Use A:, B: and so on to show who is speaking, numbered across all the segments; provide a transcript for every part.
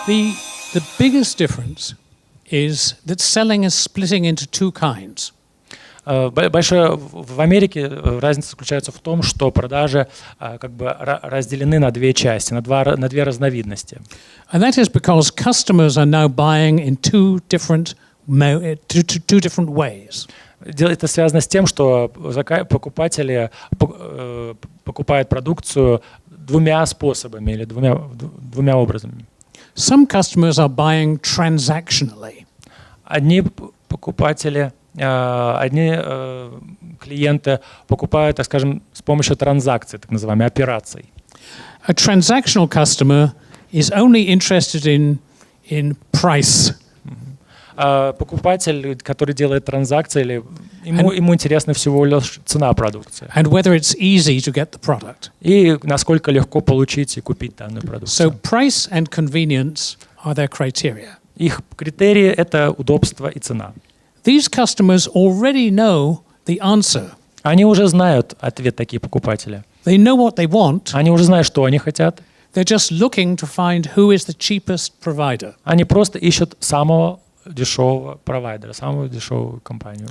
A: The biggest difference is that selling is splitting into two kinds.
B: Большая в Америке разница заключается в том, что продажи как бы разделены на две части, на две разновидности.
A: And that is because customers are now buying in two different ways.
B: Это связано с тем, что покупатели покупают продукцию двумя способами или двумя образами.
A: Some customers are buying transactionally.
B: Одни клиенты покупают, так скажем, с помощью транзакций, так называемых операций.
A: A transactional customer is only interested in price.
B: Покупатель, который делает транзакции, ему интересна всего лишь цена продукции.
A: And whether it's easy to get the product.
B: И насколько легко получить и купить данную продукцию.
A: So price and convenience are their criteria.
B: Их критерии — это удобство и цена.
A: These customers already know the answer.
B: Они уже знают ответ, такие покупатели.
A: They know what they want.
B: Они уже знают, что они хотят.
A: They're just looking to find who is the cheapest provider.
B: Они просто ищут самого дешевого провайдера, самую дешевую компанию.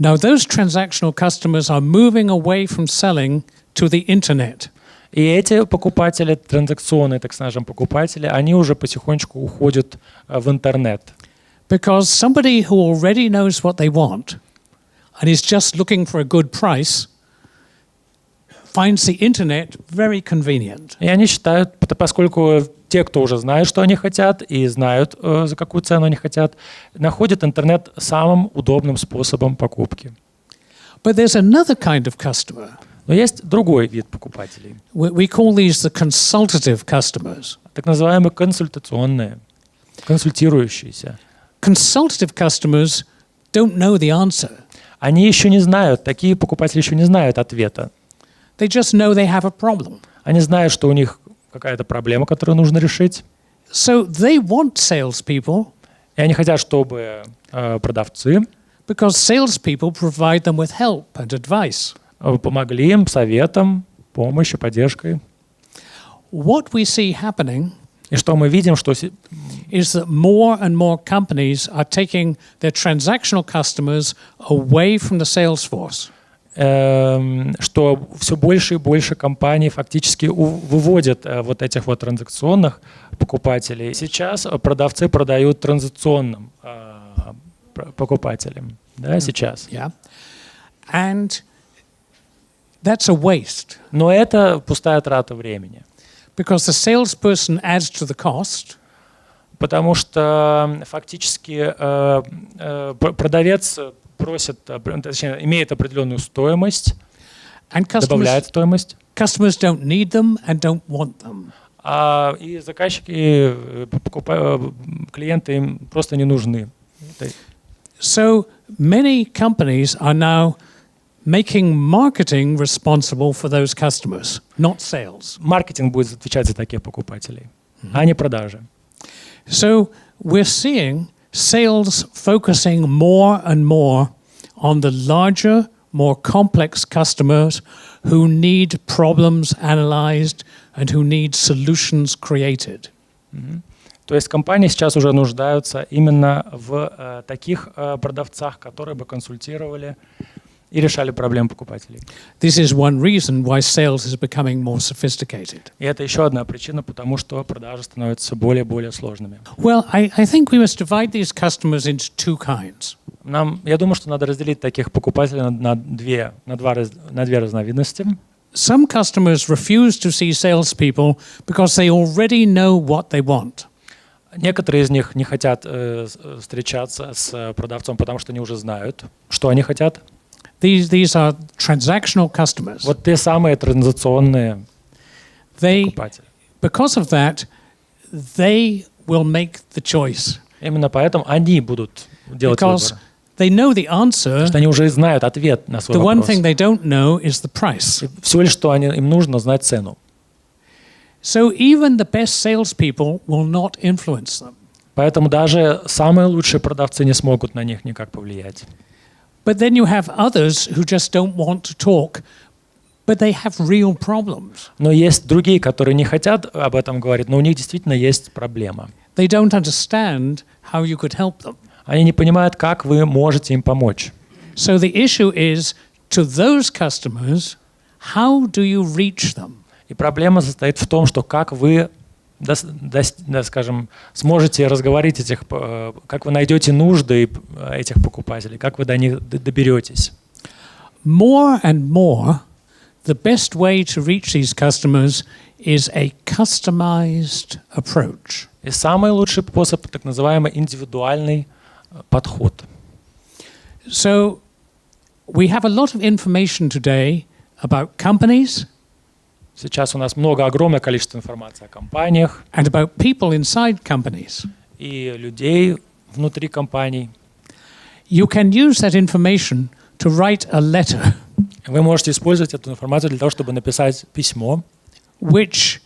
A: Now, those transactional customers are moving away from selling to the internet.
B: И эти покупатели, транзакционные, так скажем, покупатели, они уже потихонечку уходят в интернет.
A: Because somebody who already knows what they want and is just looking for a good price finds the internet very convenient.
B: И они считают, поскольку те, кто уже знает, что они хотят, и знают, за какую цену они хотят, находят интернет самым удобным способом покупки.
A: But there's another kind of customer.
B: Но есть другой вид покупателей.
A: We call these the consultative customers.
B: Так называемые консультационные, консультирующиеся.
A: Consultative customers don't know the answer.
B: Они еще не знают, такие покупатели еще не знают ответа.
A: They just know they have a problem.
B: Они знают, что у них какая-то проблема, которую нужно решить.
A: So they want salespeople.
B: И они хотят, чтобы продавцы,
A: because salespeople provide them with help and advice.
B: Помогли им советом, помощью, поддержкой.
A: What we see happening
B: И что мы видим, что
A: is that more and more companies are taking their transactional customers away from the sales force.
B: Что все больше и больше компаний фактически выводят вот этих вот транзакционных покупателей. Сейчас продавцы продают транзакционным покупателям. Да, сейчас.
A: Yeah. And that's a waste.
B: Но это пустая трата времени.
A: Because the salesperson adds to the cost.
B: Потому что фактически продавец точнее, имеет определенную стоимость, добавляет стоимость.
A: Customers don't need them and don't want them.
B: И заказчики, клиенты им просто не нужны.
A: So many companies are now making marketing responsible for those customers, not sales.
B: Маркетинг будет отвечать за таких покупателей, а не продажи.
A: So we're seeing sales focusing more and more on the larger, more complex customers who need problems analyzed and who need solutions created.
B: То есть компании сейчас уже нуждаются именно в таких продавцах, которые бы консультировали и решали проблемы покупателей.
A: This is one reason why sales is becoming more sophisticated.
B: И это еще одна причина, потому что продажи становятся все более и более сложными.
A: Well, I think we must divide these customers into two kinds.
B: Я думаю, что надо разделить таких покупателей на две разновидности.
A: Some customers refuse to see salespeople because they already know what they want.
B: Некоторые из них не хотят встречаться с продавцом, потому что они уже знают, что они хотят.
A: These are transactional customers.
B: Вот те самые транзакционные покупатели.
A: Because of that, they will make the choice.
B: Именно поэтому они будут делать выбор.
A: Because they know the answer.
B: Потому что они уже знают ответ на свой
A: вопрос. The one
B: вопрос.
A: thing they don't know is the price.
B: Всего лишь, что им нужно знать цену.
A: So even the best salespeople will not influence them.
B: Поэтому даже самые лучшие продавцы не смогут на них никак повлиять.
A: But then you have others who just don't want to talk, but they have real problems.
B: Но есть другие, которые не хотят об этом говорить, но у них действительно есть проблема.
A: they don't understand how you could help them.
B: Они не понимают, как вы можете им помочь.
A: So the issue is, to those customers, how do you reach them?
B: И проблема состоит в том, что как вы, скажем, сможете разговорить этих, как вы найдете нужды этих покупателей, как вы до них доберетесь.
A: More and more, the best way to reach these customers is a customized approach.
B: И самый лучший способ — так называемый индивидуальный подход.
A: So we have a lot of information today about companies.
B: Сейчас у нас огромное количество информации о компаниях.
A: And about people inside companies.
B: И людей внутри компаний.
A: You can use that information to write a letter.
B: Вы можете использовать эту информацию для того, чтобы написать письмо,
A: which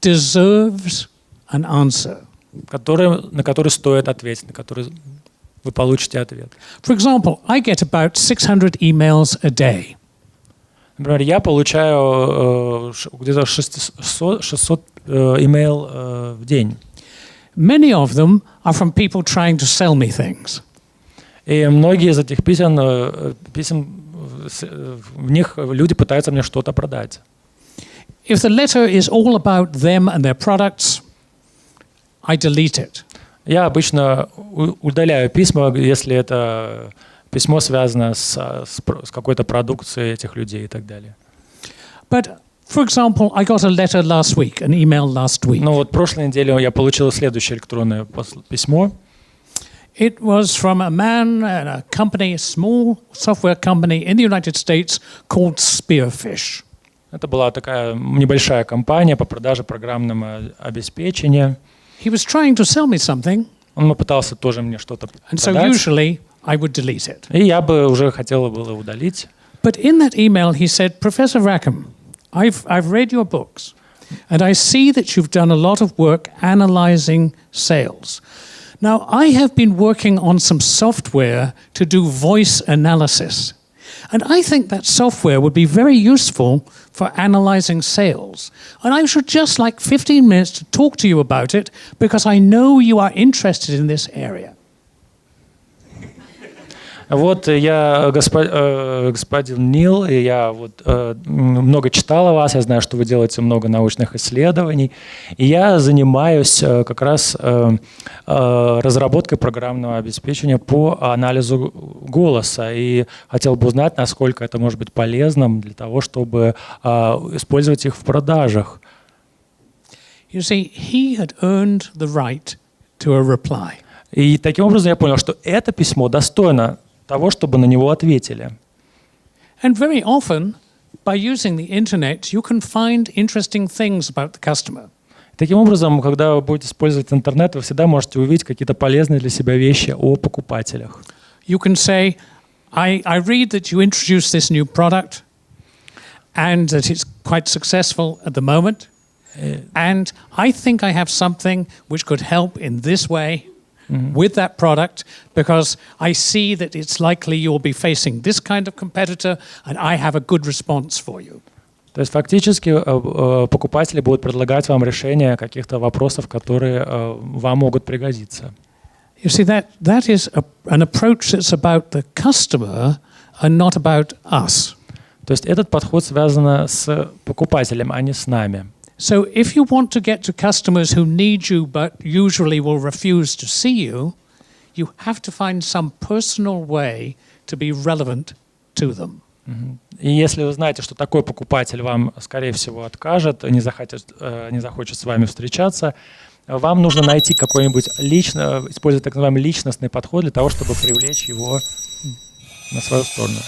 A: deserves an answer.
B: на который стоит ответить, на который вы получите ответ.
A: For example, I get about 600 emails a day.
B: Например, я получаю где-то 600 имейл в день.
A: Many of them are from people trying to sell me things.
B: И многие из этих писем, в них люди пытаются мне что-то продать.
A: If the letter is all about them and their products, I delete it.
B: Я обычно удаляю письма, если это письмо связано с какой-то продукцией этих людей и так далее.
A: But, for example, I got a letter last week, an email last week.
B: Но вот прошлой неделе я получил следующее электронное письмо.
A: It was from a man at a company, a small software company in the United States called Spearfish.
B: Это была такая небольшая компания по продаже программного обеспечения.
A: He was trying to sell me something.
B: Он пытался тоже мне что-то
A: And so
B: продать.
A: usually I would delete it.
B: И я бы уже хотел было удалить.
A: But in that email he said, Professor Рэкхем, I've read your books and I see that you've done a lot of work analyzing sales. Now, I have been working on some software to do voice analysis. And I think that software would be very useful for analyzing sales. And I should just like 15 minutes to talk to you about it because I know you are interested in this area.
B: Вот я господин Нил, и я много читал о вас, я знаю, что вы делаете много научных исследований, и я занимаюсь как раз разработкой программного обеспечения по анализу голоса, и хотел бы узнать, насколько это может быть полезным для того, чтобы использовать их в продажах.
A: You see, he had earned the right to a reply.
B: И таким образом я понял, что это письмо достойно того, чтобы на него ответили.
A: And very often, by using the internet, you can find interesting things about the customer.
B: Таким образом, когда вы будете использовать интернет, вы всегда можете увидеть какие-то полезные для себя вещи о покупателях.
A: You can say, I read that you introduced this new product and that it's quite successful at the moment. And I think I have something which could help in this way with that product because I see that it's likely you'll be facing this kind of competitor and I have a good response for you.
B: То есть фактически покупатели будут предлагать вам решение каких-то вопросов, которые вам могут пригодиться.
A: You see, that is an approach that's about the customer and not about us.
B: То есть этот подход связан с покупателем, а не с нами.
A: So if you want to get to customers who need you but usually will refuse to see you, you have to find some personal way to be relevant to them.
B: И если вы знаете, что такой покупатель вам, скорее всего, откажет, не захочет с вами встречаться, вам нужно найти какой-нибудь использовать так называемый личностный подход для того, чтобы привлечь его на свою сторону.